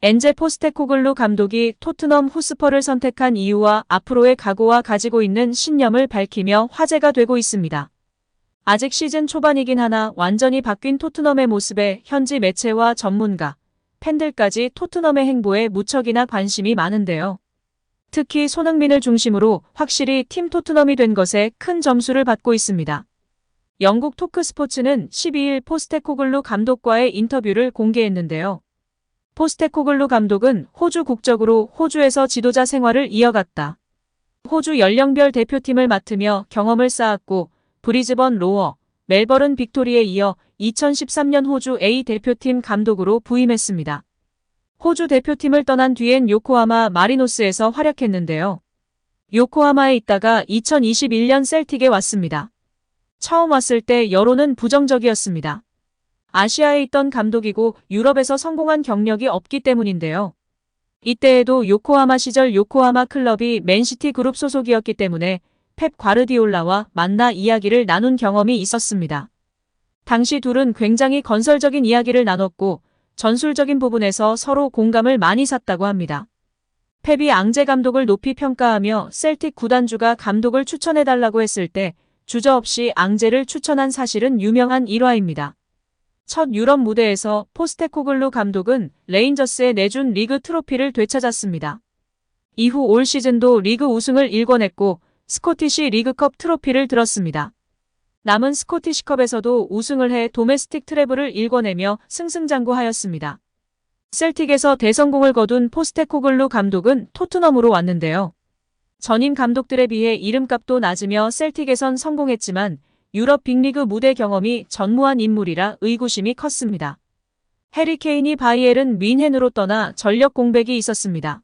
엔제 포스테코글루 감독이 토트넘 호스퍼를 선택한 이유와 앞으로의 각오와 가지고 있는 신념을 밝히며 화제가 되고 있습니다. 아직 시즌 초반이긴 하나 완전히 바뀐 토트넘의 모습에 현지 매체와 전문가, 팬들까지 토트넘의 행보에 무척이나 관심이 많은데요. 특히 손흥민을 중심으로 확실히 팀 토트넘이 된 것에 큰 점수를 받고 있습니다. 영국 토크스포츠는 12일 포스테코글루 감독과의 인터뷰를 공개했는데요. 포스테코글루 감독은 호주 국적으로 호주에서 지도자 생활을 이어갔다. 호주 연령별 대표팀을 맡으며 경험을 쌓았고 브리즈번 로어, 멜버른 빅토리에 이어 2013년 호주 A 대표팀 감독으로 부임했습니다. 호주 대표팀을 떠난 뒤엔 요코하마 마리노스에서 활약했는데요. 요코하마에 있다가 2021년 셀틱에 왔습니다. 처음 왔을 때 여론은 부정적이었습니다. 아시아에 있던 감독이고 유럽에서 성공한 경력이 없기 때문인데요. 이때에도 요코하마 시절 요코하마 클럽이 맨시티 그룹 소속이었기 때문에 펩 과르디올라와 만나 이야기를 나눈 경험이 있었습니다. 당시 둘은 굉장히 건설적인 이야기를 나눴고 전술적인 부분에서 서로 공감을 많이 샀다고 합니다. 펩이 앙제 감독을 높이 평가하며 셀틱 구단주가 감독을 추천해달라고 했을 때 주저없이 앙제를 추천한 사실은 유명한 일화입니다. 첫 유럽 무대에서 포스테코글루 감독은 레인저스에 내준 리그 트로피를 되찾았습니다. 이후 올 시즌도 리그 우승을 일궈냈고 스코티시 리그컵 트로피를 들었습니다. 남은 스코티시컵에서도 우승을 해 도메스틱 트래블을 일궈내며 승승장구하였습니다. 셀틱에서 대성공을 거둔 포스테코글루 감독은 토트넘으로 왔는데요. 전임 감독들에 비해 이름값도 낮으며 셀틱에선 성공했지만 유럽 빅리그 무대 경험이 전무한 인물이라 의구심이 컸습니다. 해리 케인이 바이에른 뮌헨으로 떠나 전력 공백이 있었습니다.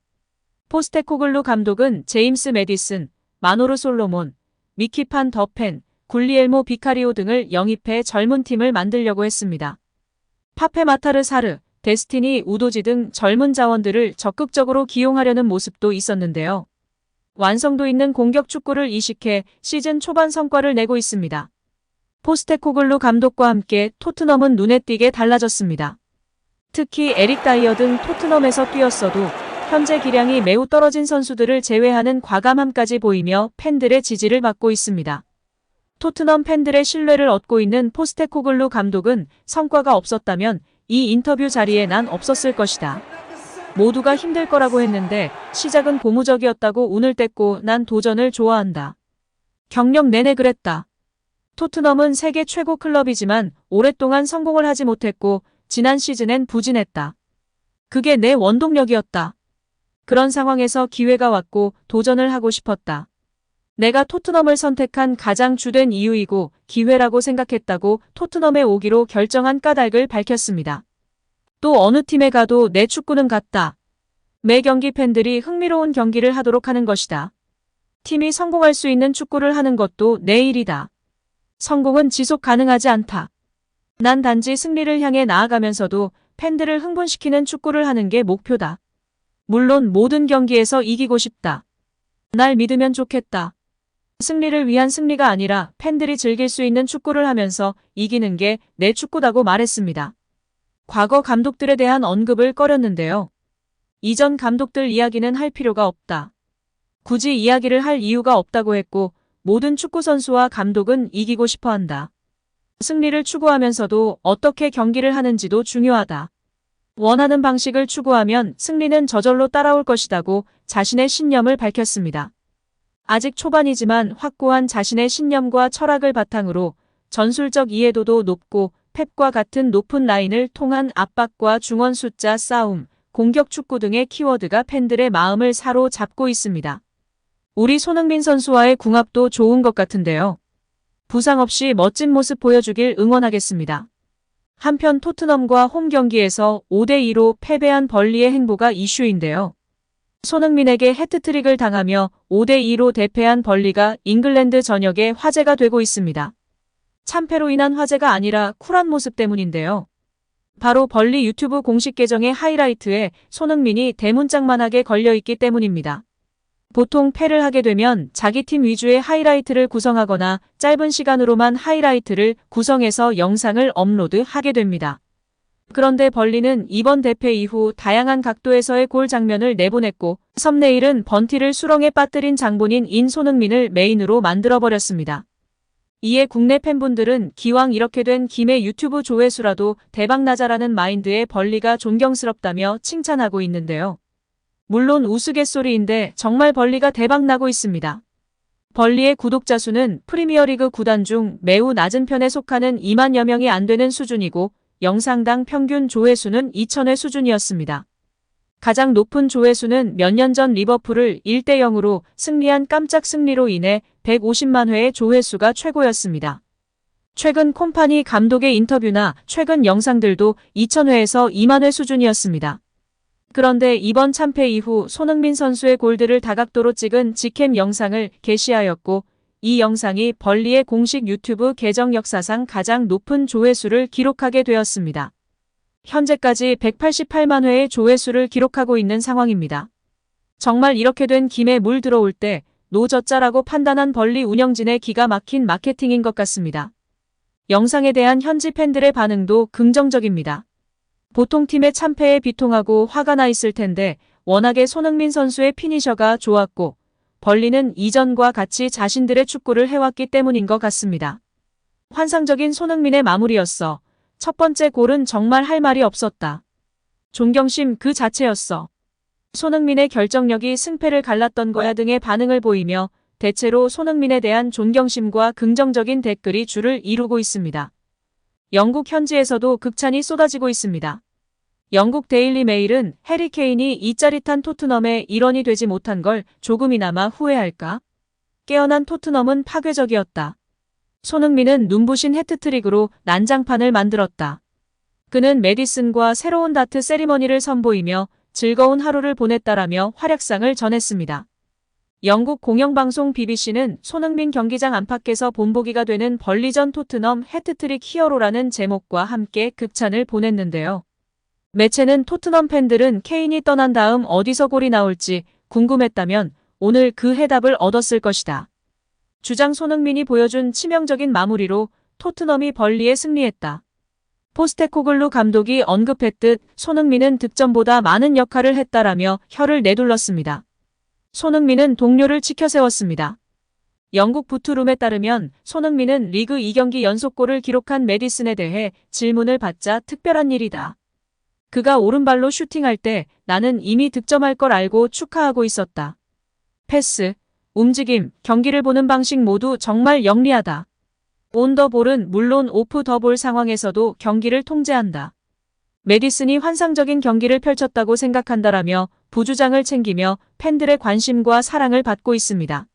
포스테코글루 감독은 제임스 매디슨, 마노르 솔로몬, 미키 판 더펜, 굴리엘모 비카리오 등을 영입해 젊은 팀을 만들려고 했습니다. 파페 마타르 사르, 데스티니 우도지 등 젊은 자원들을 적극적으로 기용하려는 모습도 있었는데요. 완성도 있는 공격 축구를 이식해 시즌 초반 성과를 내고 있습니다. 포스테코글루 감독과 함께 토트넘은 눈에 띄게 달라졌습니다. 특히 에릭 다이어 등 토트넘에서 뛰었어도 현재 기량이 매우 떨어진 선수들을 제외하는 과감함까지 보이며 팬들의 지지를 받고 있습니다. 토트넘 팬들의 신뢰를 얻고 있는 포스테코글루 감독은 성과가 없었다면 이 인터뷰 자리에 난 없었을 것이다. 모두가 힘들 거라고 했는데 시작은 고무적이었다고 운을 뗐고 난 도전을 좋아한다. 경력 내내 그랬다. 토트넘은 세계 최고 클럽이지만 오랫동안 성공을 하지 못했고 지난 시즌엔 부진했다. 그게 내 원동력이었다. 그런 상황에서 기회가 왔고 도전을 하고 싶었다. 내가 토트넘을 선택한 가장 주된 이유이고 기회라고 생각했다고 토트넘에 오기로 결정한 까닭을 밝혔습니다. 또 어느 팀에 가도 내 축구는 같다. 매 경기 팬들이 흥미로운 경기를 하도록 하는 것이다. 팀이 성공할 수 있는 축구를 하는 것도 내 일이다. 성공은 지속 가능하지 않다. 난 단지 승리를 향해 나아가면서도 팬들을 흥분시키는 축구를 하는 게 목표다. 물론 모든 경기에서 이기고 싶다. 날 믿으면 좋겠다. 승리를 위한 승리가 아니라 팬들이 즐길 수 있는 축구를 하면서 이기는 게 내 축구다고 말했습니다. 과거 감독들에 대한 언급을 꺼렸는데요. 이전 감독들 이야기는 할 필요가 없다. 굳이 이야기를 할 이유가 없다고 했고 모든 축구 선수와 감독은 이기고 싶어 한다. 승리를 추구하면서도 어떻게 경기를 하는지도 중요하다. 원하는 방식을 추구하면 승리는 저절로 따라올 것이다고 자신의 신념을 밝혔습니다. 아직 초반이지만 확고한 자신의 신념과 철학을 바탕으로 전술적 이해도도 높고 펩과 같은 높은 라인을 통한 압박과 중원 숫자 싸움, 공격 축구 등의 키워드가 팬들의 마음을 사로잡고 있습니다. 우리 손흥민 선수와의 궁합도 좋은 것 같은데요. 부상 없이 멋진 모습 보여주길 응원하겠습니다. 한편 토트넘과 홈 경기에서 5대2로 패배한 벌리의 행보가 이슈인데요. 손흥민에게 해트트릭을 당하며 5대2로 대패한 벌리가 잉글랜드 전역에 화제가 되고 있습니다. 참패로 인한 화제가 아니라 쿨한 모습 때문인데요. 바로 벌리 유튜브 공식 계정의 하이라이트에 손흥민이 대문짝만하게 걸려있기 때문입니다. 보통 패를 하게 되면 자기 팀 위주의 하이라이트를 구성하거나 짧은 시간으로만 하이라이트를 구성해서 영상을 업로드하게 됩니다. 그런데 벌리는 이번 대패 이후 다양한 각도에서의 골 장면을 내보냈고 썸네일은 번티를 수렁에 빠뜨린 장본인 인 손흥민을 메인으로 만들어버렸습니다. 이에 국내 팬분들은 기왕 이렇게 된 김에 유튜브 조회수라도 대박나자라는 마인드의 벌리가 존경스럽다며 칭찬하고 있는데요. 물론 우스갯소리인데 정말 벌리가 대박나고 있습니다. 벌리의 구독자 수는 프리미어리그 구단 중 매우 낮은 편에 속하는 2만여 명이 안 되는 수준이고 영상당 평균 조회수는 2,000회 수준이었습니다. 가장 높은 조회수는 몇 년 전 리버풀을 1대0으로 승리한 깜짝 승리로 인해 150만 회의 조회수가 최고였습니다. 최근 콤파니 감독의 인터뷰나 최근 영상들도 2,000회에서 2만 회 수준이었습니다. 그런데 이번 참패 이후 손흥민 선수의 골들을 다각도로 찍은 직캠 영상을 게시하였고 이 영상이 벌리의 공식 유튜브 계정 역사상 가장 높은 조회수를 기록하게 되었습니다. 현재까지 188만 회의 조회수를 기록하고 있는 상황입니다. 정말 이렇게 된 김에 물 들어올 때 노젓자라고 판단한 벌리 운영진의 기가 막힌 마케팅인 것 같습니다. 영상에 대한 현지 팬들의 반응도 긍정적입니다. 보통 팀의 참패에 비통하고 화가 나 있을 텐데 워낙에 손흥민 선수의 피니셔가 좋았고 벌리는 이전과 같이 자신들의 축구를 해왔기 때문인 것 같습니다. 환상적인 손흥민의 마무리였어. 첫 번째 골은 정말 할 말이 없었다. 존경심 그 자체였어. 손흥민의 결정력이 승패를 갈랐던 거야 등의 반응을 보이며 대체로 손흥민에 대한 존경심과 긍정적인 댓글이 줄을 이루고 있습니다. 영국 현지에서도 극찬이 쏟아지고 있습니다. 영국 데일리 메일은 해리 케인이 이 짜릿한 토트넘의 일원이 되지 못한 걸 조금이나마 후회할까? 깨어난 토트넘은 파괴적이었다. 손흥민은 눈부신 해트트릭으로 난장판을 만들었다. 그는 메디슨과 새로운 다트 세리머니를 선보이며 즐거운 하루를 보냈다라며 활약상을 전했습니다. 영국 공영방송 BBC는 손흥민 경기장 안팎에서 본보기가 되는 벌리전 토트넘 해트트릭 히어로라는 제목과 함께 극찬을 보냈는데요. 매체는 토트넘 팬들은 케인이 떠난 다음 어디서 골이 나올지 궁금했다면 오늘 그 해답을 얻었을 것이다. 주장 손흥민이 보여준 치명적인 마무리로 토트넘이 벌리에 승리했다. 포스테코글루 감독이 언급했듯 손흥민은 득점보다 많은 역할을 했다라며 혀를 내둘렀습니다. 손흥민은 동료를 치켜세웠습니다. 영국 부투룸에 따르면 손흥민은 리그 2경기 연속골을 기록한 메디슨에 대해 질문을 받자 특별한 일이다. 그가 오른발로 슈팅할 때 나는 이미 득점할 걸 알고 축하하고 있었다. 패스, 움직임, 경기를 보는 방식 모두 정말 영리하다. 온 더 볼은 물론 오프 더 볼 상황에서도 경기를 통제한다. 메디슨이 환상적인 경기를 펼쳤다고 생각한다라며 부주장을 챙기며 팬들의 관심과 사랑을 받고 있습니다.